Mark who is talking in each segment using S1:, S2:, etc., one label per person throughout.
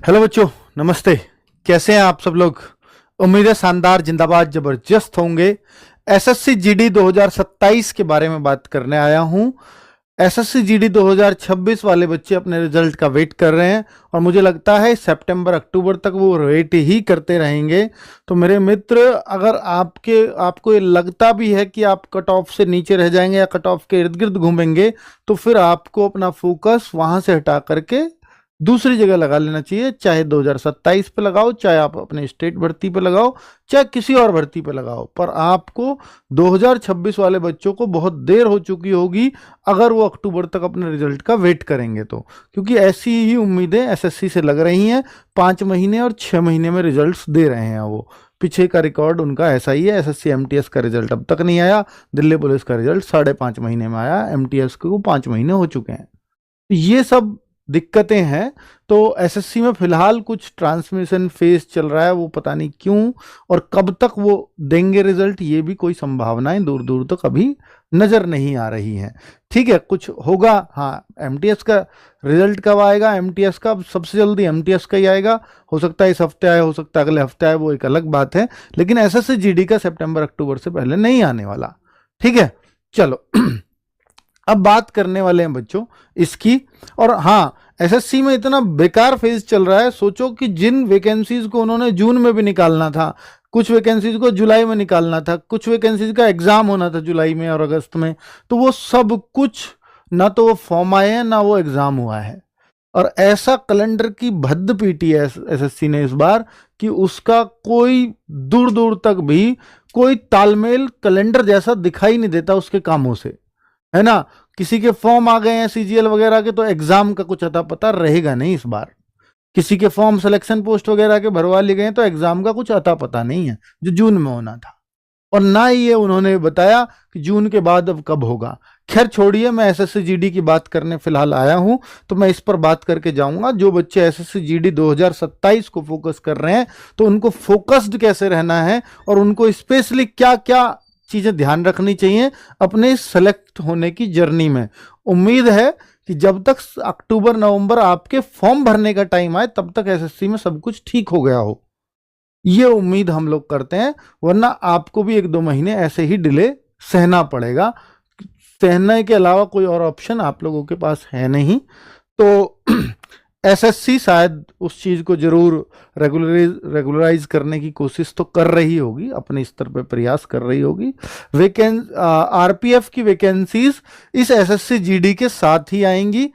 S1: Hello बच्चों, नमस्ते। कैसे हैं आप सब लोग? उम्मीद है शानदार, जिंदाबाद, जबरदस्त होंगे। एसएससी जीडी 2027 के बारे में बात करने आया हूं। एसएससी जीडी 2026 वाले बच्चे अपने रिजल्ट का वेट कर रहे हैं और मुझे लगता है सितंबर अक्टूबर तक वो वेट ही करते रहेंगे। तो मेरे मित्र, अगर आपको ये लगता भी है कि आप कट ऑफ से नीचे रह जाएंगे या कट ऑफ के इर्द गिर्द घूमेंगे, तो फिर आपको अपना फोकस वहां से हटा करके दूसरी जगह लगा लेना चाहिए। चाहे 2027 पे लगाओ, चाहे आप अपने स्टेट भर्ती पे लगाओ, चाहे किसी और भर्ती पे लगाओ, पर आपको 2026 वाले बच्चों को बहुत देर हो चुकी होगी अगर वो अक्टूबर तक अपने रिजल्ट का वेट करेंगे तो, क्योंकि ऐसी ही उम्मीदें एसएससी से लग रही हैं। 5 महीने और 6 महीने में रिजल्ट्स दे रहे हैं वो। पीछे का रिकॉर्ड उनका ऐसा ही है। एसएससी एमटीएस का रिजल्ट अब तक नहीं आया। दिल्ली पुलिस का रिजल्ट 5.5 महीने में आया, एमटीएस को 5 महीने हो चुके हैं। तो ये सब दिक्कतें हैं। तो एसएससी में फिलहाल कुछ ट्रांसमिशन फेज चल रहा है, वो पता नहीं क्यों और कब तक वो देंगे रिजल्ट, ये भी कोई संभावनाएं दूर दूर तक अभी नजर नहीं आ रही हैं। ठीक है, कुछ होगा। हाँ, एमटीएस का रिजल्ट कब आएगा? एमटीएस का सबसे जल्दी एमटीएस का ही आएगा। हो सकता है इस हफ्ते आए, हो सकता है अगले हफ्ते आए, वो एक अलग बात है। लेकिन एसएससी जीडी का सितंबर अक्टूबर से पहले नहीं आने वाला। ठीक है, चलो अब बात करने वाले हैं बच्चों इसकी। और हाँ, एसएससी में इतना बेकार फेज चल रहा है। सोचो कि जिन वैकेंसीज को उन्होंने जून में भी निकालना था, कुछ वैकेंसीज को जुलाई में निकालना था, कुछ वैकेंसीज का एग्जाम होना था जुलाई में और अगस्त में, तो वो सब कुछ ना तो वो फॉर्म आए हैं ना वो एग्जाम हुआ है। और ऐसा कैलेंडर की भद्द पीटी है एसएससी ने इस बार कि उसका कोई दूर दूर तक भी कोई तालमेल कैलेंडर जैसा दिखाई नहीं देता उसके कामों से, है ना। किसी के फॉर्म आ गए हैं सीजीएल वगैरह के, तो एग्जाम का कुछ अता पता रहेगा नहीं इस बार। किसी के फॉर्म सिलेक्शन पोस्ट वगैरह के भरवा लिए गए, तो एग्जाम का कुछ अता पता नहीं है जो जून में होना था। और ना ही ये उन्होंने बताया कि जून के बाद अब कब होगा। खैर छोड़िए, मैं एसएससी जीडी की बात करने फिलहाल आया हूं, तो मैं इस पर बात करके जाऊंगा। जो बच्चे एसएससी जीडी 2027 को फोकस कर रहे हैं, तो उनको फोकस्ड कैसे रहना है और उनको स्पेशली क्या क्या चीजें ध्यान रखनी चाहिए अपने सेलेक्ट होने की जर्नी में। उम्मीद है कि जब तक अक्टूबर नवंबर आपके फॉर्म भरने का टाइम आए, तब तक एसएससी में सब कुछ ठीक हो गया हो, ये उम्मीद हम लोग करते हैं। वरना आपको भी 1-2 महीने ऐसे ही डिले सहना पड़ेगा। सहने के अलावा कोई और ऑप्शन आप लोगों के पास है नहीं। तो एसएससी शायद उस चीज को जरूर रेगुलराइज करने की कोशिश तो कर रही होगी, अपने स्तर पे प्रयास कर रही होगी। आरपीएफ की वैकेंसीज इस एसएससी जीडी के साथ ही आएंगी,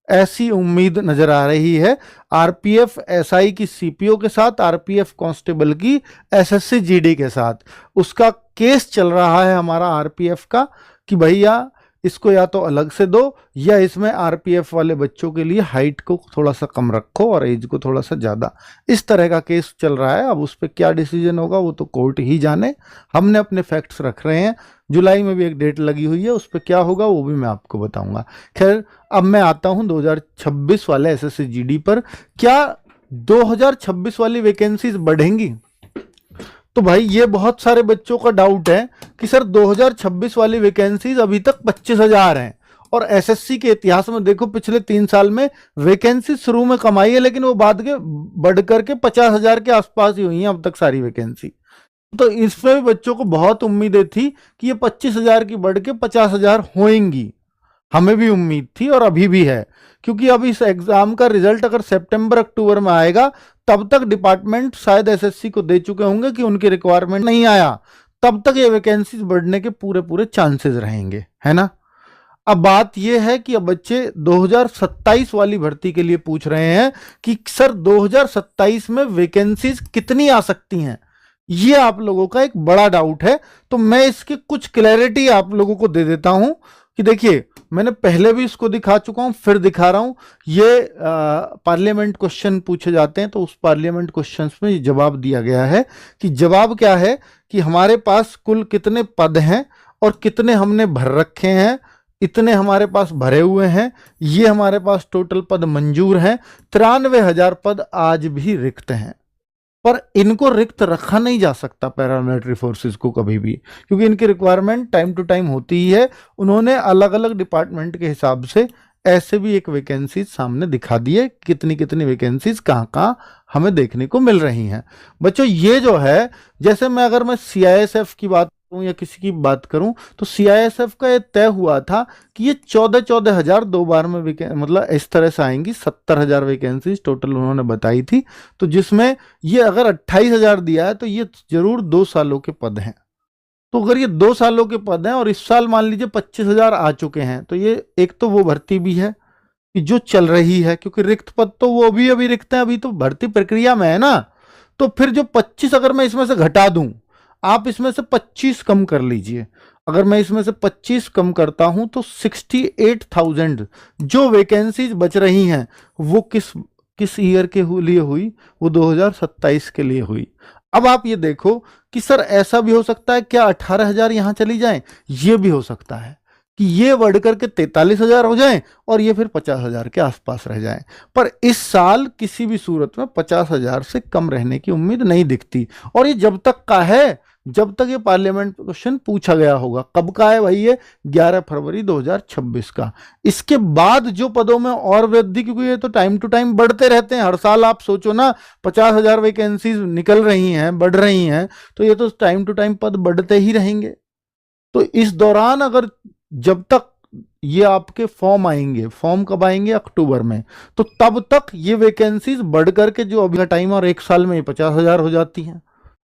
S1: ऐसी उम्मीद नजर आ रही है। आरपीएफ एसआई की सीपीओ के साथ, आरपीएफ कांस्टेबल की एसएससी जीडी के साथ। उसका केस चल रहा है हमारा आरपीएफ का कि भैया इसको या तो अलग से दो, या इसमें आरपीएफ वाले बच्चों के लिए हाइट को थोड़ा सा कम रखो और एज को थोड़ा सा ज्यादा। इस तरह का केस चल रहा है। अब उस पर क्या डिसीजन होगा वो तो कोर्ट ही जाने। हमने अपने फैक्ट्स रख रहे हैं। जुलाई में भी एक डेट लगी हुई है, उस पर क्या होगा वो भी मैं आपको बताऊंगा। खैर, अब मैं आता हूं 2026 वाले एसएससी जीडी पर। क्या 2026 वाली वैकेंसीज बढ़ेंगी? तो भाई ये बहुत सारे बच्चों का डाउट है कि सर 2026 वाली वैकेंसीज अभी तक 25,000 हैं, और एसएससी के इतिहास में देखो पिछले 3 साल में वैकेंसी शुरू में कमाई है, लेकिन वो बाद के बढ़ करके 50,000 के आसपास ही हुई हैं अब तक सारी वैकेंसी। तो इसमें भी बच्चों को बहुत उम्मीदें थी कि ये 25,000 की बढ़ के 50,000 होंगी। हमें भी उम्मीद थी और अभी भी है, क्योंकि अब इस एग्जाम का रिजल्ट अगर सितंबर अक्टूबर में आएगा, तब तक डिपार्टमेंट शायद एसएससी को दे चुके होंगे कि उनकी रिक्वायरमेंट नहीं आया, तब तक ये वैकेंसीज बढ़ने के पूरे पूरे चांसेस रहेंगे, है ना। अब बात यह है कि अब बच्चे 2027 वाली भर्ती के लिए पूछ रहे हैं कि सर 2027 में वैकेंसीज कितनी आ सकती हैं। ये आप लोगों का एक बड़ा डाउट है, तो मैं इसकी कुछ क्लैरिटी आप लोगों को दे देता हूं कि देखिए, मैंने पहले भी इसको दिखा चुका हूं, फिर दिखा रहा हूं। ये पार्लियामेंट क्वेश्चन पूछे जाते हैं, तो उस पार्लियामेंट क्वेश्चंस में जवाब दिया गया है कि जवाब क्या है कि हमारे पास कुल कितने पद हैं और कितने हमने भर रखे हैं। इतने हमारे पास भरे हुए हैं, ये हमारे पास टोटल पद मंजूर हैं। 93,000 पद आज भी रिक्त हैं, पर इनको रिक्त रखा नहीं जा सकता पैरामिलिट्री फोर्सेस को कभी भी, क्योंकि इनकी रिक्वायरमेंट टाइम टू टाइम होती ही है। उन्होंने अलग अलग डिपार्टमेंट के हिसाब से ऐसे भी एक वैकेंसी सामने दिखा दिए, कितनी कितनी वैकेंसीज कहाँ कहाँ हमें देखने को मिल रही हैं। बच्चों ये जो है, जैसे अगर मैं सीआईएसएफ की बात करूं या किसी की बात करूं, तो सीआईएसएफ का ये तय हुआ था कि ये 14,000 दो बार में मतलब इस तरह से आएंगी। 70,000 वैकेंसीज टोटल उन्होंने बताई थी। तो जिसमें ये अगर 28,000 दिया है तो ये जरूर 2 सालों के पद हैं। तो अगर ये 2 सालों के पद हैं और इस साल मान लीजिए 25,000 आ चुके हैं, तो ये एक तो वो भर्ती भी है कि जो चल रही है, क्योंकि रिक्त पद तो वो भी अभी रिक्त हैं, अभी तो भर्ती प्रक्रिया में है ना। तो फिर जो 25 अगर मैं इसमें से घटा दूं, आप इसमें से 25 कम कर लीजिए। अगर मैं इसमें से 25 कम करता हूं तो 68,000 जो वैकेंसीज बच रही हैं वो किस ईयर के लिए हुई? वो 2027 के लिए हुई। अब आप ये देखो कि सर ऐसा भी हो सकता है क्या 18,000 यहां चली जाएं? ये भी हो सकता है कि ये बढ़ करके 43,000 हो जाएं और ये फिर 50,000 के आसपास रह जाएं। पर इस साल किसी भी सूरत में 50,000 से कम रहने की उम्मीद नहीं दिखती। और ये जब तक का है, जब तक ये पार्लियामेंट क्वेश्चन पूछा गया होगा। कब का है भाई? ये 11 फरवरी 2026 का। इसके बाद जो पदों में और वृद्धि, क्योंकि ये तो टाइम टू टाइम बढ़ते रहते हैं, हर साल आप सोचो ना 50,000 वैकेंसीज निकल रही हैं, बढ़ रही हैं, तो ये तो टाइम टू टाइम पद बढ़ते ही रहेंगे। तो इस दौरान अगर जब तक ये आपके फॉर्म आएंगे, फॉर्म कब आएंगे? अक्टूबर में, तो तब तक ये वैकेंसीज बढ़ करके जो अभी का टाइम और 1 साल में 50,000 हो जाती हैं,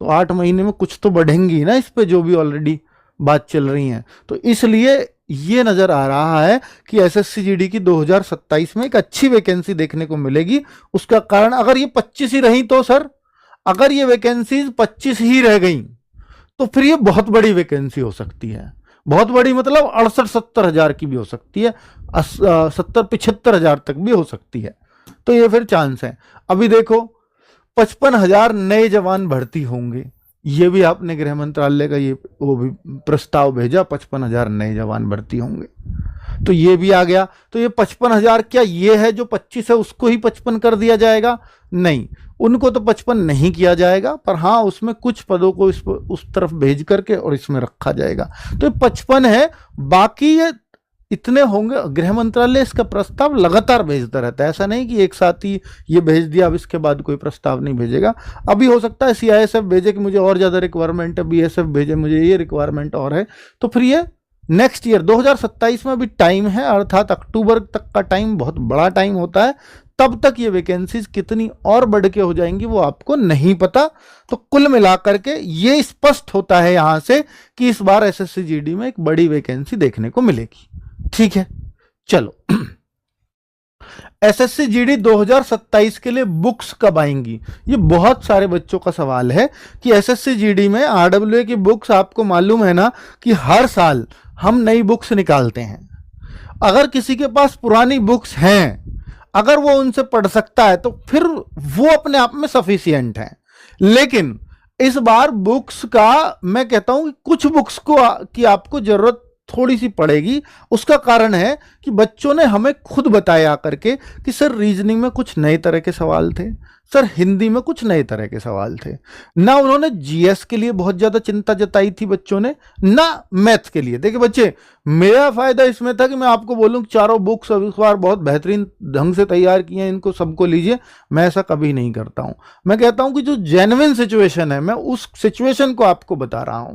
S1: तो 8 महीने में कुछ तो बढ़ेंगी ना इस पे, जो भी ऑलरेडी बात चल रही है। तो इसलिए ये नजर आ रहा है कि एसएससी जीडी की 2027 में एक अच्छी वैकेंसी देखने को मिलेगी। उसका कारण, अगर ये 25 ही रही तो सर, अगर ये वैकेंसीज 25 ही रह गई तो फिर ये बहुत बड़ी वैकेंसी हो सकती है। बहुत बड़ी मतलब 68-70,000 की भी हो सकती है, 70-75,000 तक भी हो सकती है। तो ये फिर चांस है। अभी देखो 55,000 नए जवान भर्ती होंगे, ये भी आपने गृह मंत्रालय का ये वो भी प्रस्ताव भेजा, 55,000 नए जवान भर्ती होंगे, तो ये भी आ गया। तो ये 55,000 क्या ये है जो 25 है उसको ही 55 कर दिया जाएगा? नहीं, उनको तो 55 नहीं किया जाएगा, पर हाँ उसमें कुछ पदों को उस तरफ भेज करके और इसमें रखा जाएगा। तो 55 है, बाकी ये इतने होंगे। गृह मंत्रालय इसका प्रस्ताव लगातार भेजता रहता है, ऐसा नहीं कि एक साथ ही ये भेज दिया अब इसके बाद कोई प्रस्ताव नहीं भेजेगा। अभी हो सकता है सीआईएसएफ भेजे कि मुझे और ज्यादा रिक्वायरमेंट है, बीएसएफ भेजे मुझे ये रिक्वायरमेंट और है, तो फिर ये नेक्स्ट ईयर 2027 में भी टाइम है, अर्थात अक्टूबर तक का टाइम बहुत बड़ा टाइम होता है। तब तक ये वैकेंसीज कितनी और बढ़ के हो जाएंगी वो आपको नहीं पता। तो कुल मिलाकर के ये स्पष्ट होता है यहां से कि इस बार एसएससी जीडी में एक बड़ी वैकेंसी देखने को मिलेगी। ठीक है, चलो एसएससी जीडी 2027 के लिए बुक्स कब आएंगी? ये बहुत सारे बच्चों का सवाल है कि एसएससी जीडी में आरडब्ल्यूए की बुक्स, आपको मालूम है ना कि हर साल हम नई बुक्स निकालते हैं। अगर किसी के पास पुरानी बुक्स हैं, अगर वो उनसे पढ़ सकता है तो फिर वो अपने आप में सफिशिएंट है। लेकिन इस बार बुक्स का मैं कहता हूं कि कुछ बुक्स को की आपको जरूरत थोड़ी सी पड़ेगी। उसका कारण है कि बच्चों ने हमें खुद बताया करके कि सर रीजनिंग में कुछ नए तरह के सवाल थे, सर हिंदी में कुछ नए तरह के सवाल थे। ना उन्होंने जीएस के लिए बहुत ज्यादा चिंता जताई थी बच्चों ने, ना मैथ के लिए। देखिए बच्चे, मेरा फायदा इसमें था कि मैं आपको बोलूं चारों बुक्स इस बार बहुत बेहतरीन ढंग से तैयार किए हैं, इनको सबको लीजिए। मैं ऐसा कभी नहीं करता हूं। मैं कहता हूं कि जो जेन्युइन सिचुएशन है, मैं उस सिचुएशन को आपको बता रहा हूं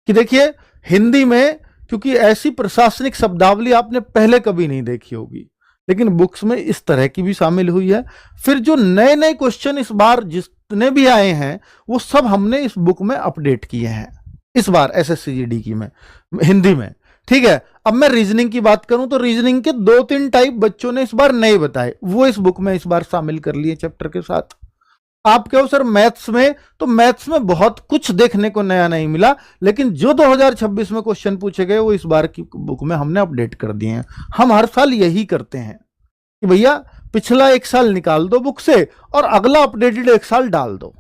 S1: कि देखिए हिंदी में, क्योंकि ऐसी प्रशासनिक शब्दावली आपने पहले कभी नहीं देखी होगी, लेकिन बुक्स में इस तरह की भी शामिल हुई है। फिर जो नए नए क्वेश्चन इस बार जितने भी आए हैं वो सब हमने इस बुक में अपडेट किए हैं इस बार एसएससी जीडी की में, हिंदी में। ठीक है, अब मैं रीजनिंग की बात करूं तो रीजनिंग के 2-3 टाइप बच्चों ने इस बार नए बताए, वो इस बुक में इस बार शामिल कर लिए चैप्टर के साथ। आप कहो सर मैथ्स में, तो मैथ्स में बहुत कुछ देखने को नया नहीं मिला, लेकिन जो 2026 में क्वेश्चन पूछे गए वो इस बार की बुक में हमने अपडेट कर दिए हैं। हम हर साल यही करते हैं कि भैया पिछला 1 साल निकाल दो बुक से और अगला अपडेटेड 1 साल डाल दो,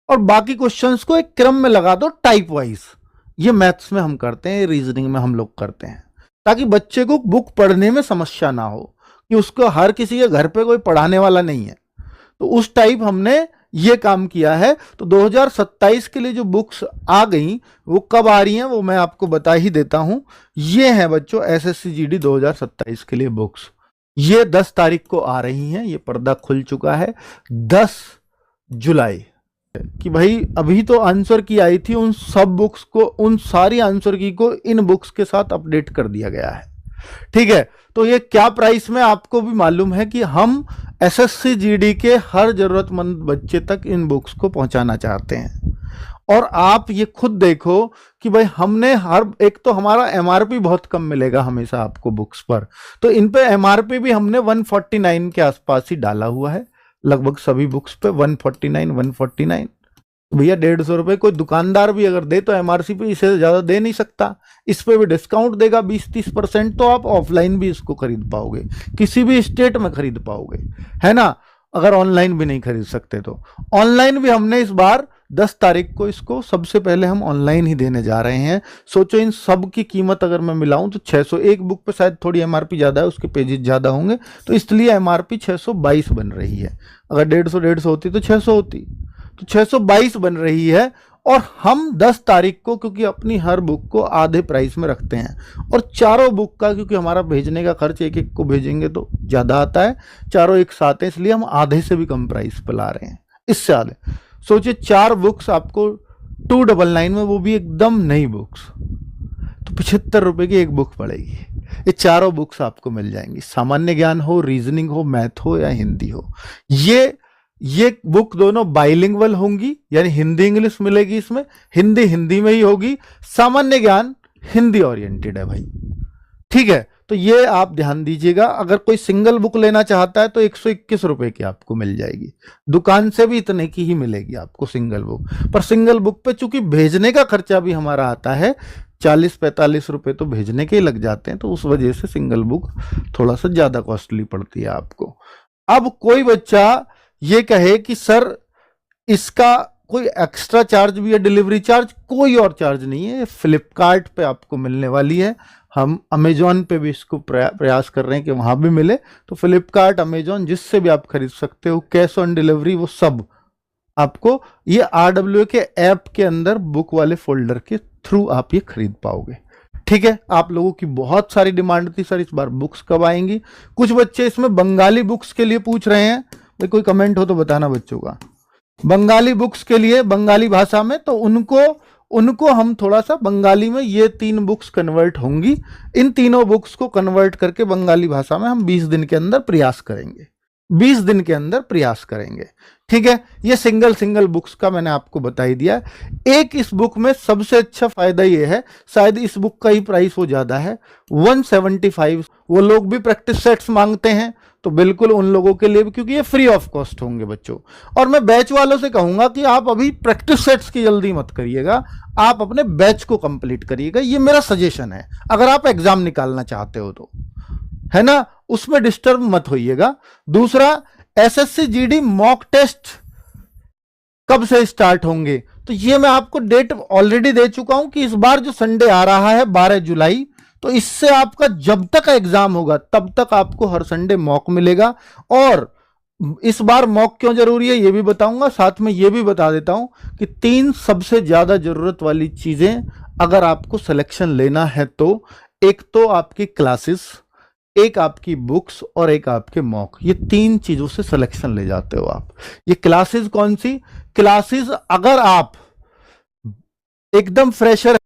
S1: और बाकी क्वेश्चंस को एक क्रम में लगा दो टाइप वाइज। ये मैथ्स में हम करते हैं, रीजनिंग में हम लोग करते हैं, ताकि बच्चे को बुक पढ़ने में समस्या ना हो, कि उसको हर किसी के घर पे कोई पढ़ाने वाला नहीं है। तो उस टाइप हमने ये काम किया है। तो 2027 के लिए जो बुक्स आ गई वो कब आ रही हैं वो मैं आपको बता ही देता हूं। ये है बच्चों एसएससी जीडी 2027 के लिए बुक्स। ये 10 तारीख को आ रही हैं, ये पर्दा खुल चुका है 10 जुलाई कि भाई अभी तो आंसर की आई थी, उन सब बुक्स को, उन सारी आंसर की को इन बुक्स के साथ अपडेट कर दिया गया है। ठीक है, तो ये क्या प्राइस में आपको भी मालूम है कि हम एसएससी जीडी के हर जरूरतमंद बच्चे तक इन बुक्स को पहुंचाना चाहते हैं। और आप ये खुद देखो कि भाई हमने हर एक, तो हमारा एमआरपी बहुत कम मिलेगा हमेशा आपको बुक्स पर, तो इन पे एमआरपी भी हमने 149 के आसपास ही डाला हुआ है, लगभग सभी बुक्स पे 149। भैया 150 रुपए कोई दुकानदार भी अगर दे तो एमआरपी पे इससे ज्यादा दे नहीं सकता, इस पे भी डिस्काउंट देगा 20-30%, तो आप ऑफलाइन भी इसको खरीद पाओगे, किसी भी स्टेट में खरीद पाओगे, है ना, अगर ऑनलाइन भी नहीं खरीद सकते तो। ऑनलाइन भी हमने इस बार 10 तारीख को इसको सबसे पहले हम ऑनलाइन ही देने जा रहे हैं। सोचो इन सब की कीमत अगर मैं मिलाऊं तो 600, एक बुक पे शायद थोड़ी एमआरपी ज्यादा है, उसके पेजेस ज्यादा होंगे, तो इसलिए एमआरपी 622 बन रही है। अगर 150 होती तो 600 होती, तो 622 बन रही है। और हम 10 तारीख को, क्योंकि अपनी हर बुक को आधे प्राइस में रखते हैं, और चारों बुक का, क्योंकि हमारा भेजने का खर्च एक एक को भेजेंगे तो ज़्यादा आता है, चारों एक साथ हैं, इसलिए हम आधे से भी कम प्राइस पर ला रहे हैं, इससे आधे। सोचिए 4 बुक्स आपको 299 में, वो भी एकदम नई बुक्स, तो 75 रुपये की एक बुक पड़ेगी। ये चारों बुक्स आपको मिल जाएंगी, सामान्य ज्ञान हो, रीजनिंग हो, मैथ हो या हिंदी हो। ये बुक दोनों बाइलिंगुअल होंगी, यानी हिंदी इंग्लिश मिलेगी इसमें, हिंदी हिंदी में ही होगी, सामान्य ज्ञान हिंदी ओरिएंटेड है भाई। ठीक है, तो ये आप ध्यान दीजिएगा। अगर कोई सिंगल बुक लेना चाहता है तो 121 रुपए की आपको मिल जाएगी, दुकान से भी इतने की ही मिलेगी आपको सिंगल बुक। पर सिंगल बुक पे चूंकि भेजने का खर्चा भी हमारा आता है, 40-45 रुपए तो भेजने के ही लग जाते हैं, तो उस वजह से सिंगल बुक थोड़ा सा ज्यादा कॉस्टली पड़ती है आपको। अब कोई बच्चा ये कहे कि सर इसका कोई एक्स्ट्रा चार्ज भी है, डिलीवरी चार्ज, कोई और चार्ज नहीं है, फ्लिपकार्ट पे आपको मिलने वाली है। हम अमेजोन पे भी इसको प्रयास कर रहे हैं कि वहां भी मिले, तो फ्लिपकार्ट, अमेजोन, जिससे भी आप खरीद सकते हो, कैश ऑन डिलीवरी, वो सब आपको ये RWA के ऐप के अंदर बुक वाले फोल्डर के थ्रू आप ये खरीद पाओगे। ठीक है, आप लोगों की बहुत सारी डिमांड थी सर इस बार बुक्स कब आएंगी। कुछ बच्चे इसमें बंगाली बुक्स के लिए पूछ रहे हैं, कोई कमेंट हो तो बताना बच्चों का, बंगाली बुक्स के लिए, बंगाली भाषा में, तो उनको हम थोड़ा सा बंगाली में ये 3 बुक्स कन्वर्ट होंगी, इन तीनों बुक्स को कन्वर्ट करके बंगाली भाषा में हम 20 दिन के अंदर प्रयास करेंगे, 20 दिन के अंदर प्रयास करेंगे। ठीक है, ये सिंगल बुक्स का मैंने आपको बता ही दिया। एक इस बुक में सबसे अच्छा फायदा ये है, शायद इस बुक का ही प्राइस वो ज्यादा है, 175। वो लोग भी प्रैक्टिस सेट्स मांगते हैं, तो बिल्कुल उन लोगों के लिए भी, क्योंकि ये फ्री ऑफ कॉस्ट होंगे बच्चों। और मैं बैच वालों से कहूंगा कि आप अभी प्रैक्टिस सेट्स की जल्दी मत करिएगा, आप अपने बैच को कंप्लीट करिएगा, ये मेरा सजेशन है, अगर आप एग्जाम निकालना चाहते हो तो, है ना, उसमें डिस्टर्ब मत होइएगा। दूसरा, एसएससी जीडी मॉक टेस्ट कब से स्टार्ट होंगे, तो ये मैं आपको डेट ऑलरेडी दे चुका हूं कि इस बार जो संडे आ रहा है 12 जुलाई, तो इससे आपका जब तक एग्जाम होगा तब तक आपको हर संडे मॉक मिलेगा। और इस बार मॉक क्यों जरूरी है ये भी बताऊंगा, साथ में ये भी बता देता हूं कि 3 सबसे ज्यादा जरूरत वाली चीजें अगर आपको सिलेक्शन लेना है तो, एक तो आपकी क्लासेस, एक आपकी बुक्स और एक आपके मॉक, ये 3 चीजों से सिलेक्शन ले जाते हो आप। ये क्लासेस कौन सी क्लासेस, अगर आप एकदम फ्रेशर